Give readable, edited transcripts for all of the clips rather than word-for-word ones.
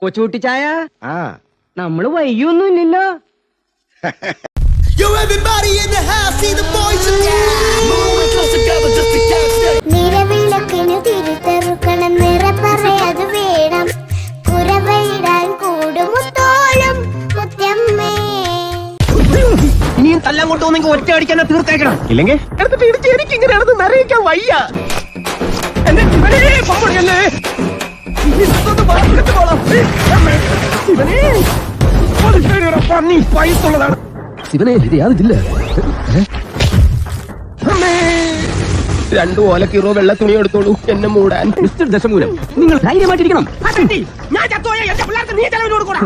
കൊച്ചുകുട്ടി ചായ നമ്മള് വൈകിയൊന്നുമില്ലല്ലോ. നിലവിളക്കിന് തിരിതെറുക്കണം, നിറ പറയാത് വേണം, കുരവയിടാൻ കൂടുമുത്തോളം മുത്തമ്മേ. ഇനിയും തല്ലാൻ കൊണ്ടുപോകുന്നെങ്കിൽ ഒറ്റ അടിക്കാൻ തീർത്തേക്കണം, ഇല്ലെങ്കിൽ എടുത്തിട്ട് ഇടിച്ച് എനിക്ക് ഇങ്ങനെയാണെന്ന് നിറയിക്കാൻ വയ്യ. ശിവനെ ഇത് യാതില്ല. 2 ഓലക്കീറോ വെള്ള തുണി എടുത്തോളൂ എന്നെ മൂടാൻ. മിസ്റ്റർ ദശമൂലം, നിങ്ങൾ ധൈര്യമായിട്ടിരിക്കണം. ഞാൻ ചത്തോയ എന്റെ പിള്ളേർക്ക് നീ ചെലവിന് കൊടുക്കണം.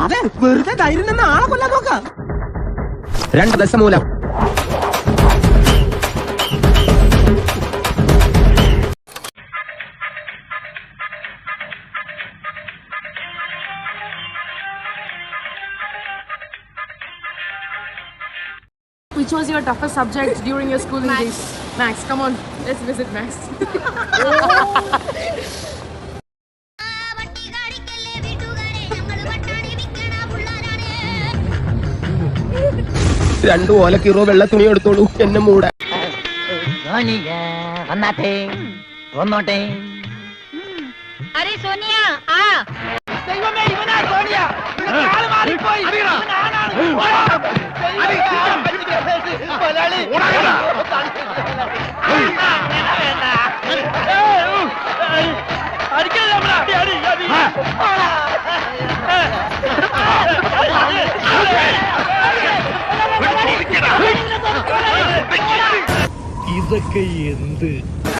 അതെ, വെറുതെ ധൈര്യം നിന്ന് ആളെ കൊല്ലാൻ നോക്കാം. 2 dashamoolam. Which was your toughest subject during your schooling days? Max, come on, let's visit Max. 2 ഓലക്കീറോ വെള്ള തുണി എടുത്തോളൂ എന്നെ മൂടാൻ. अरे सोनिया आ ദൈവമേ ഇവനാ സോനിയ നിനക്ക് ആള് മാറിപ്പോയി മലയാളി ഇതൊക്കെ എന്ത്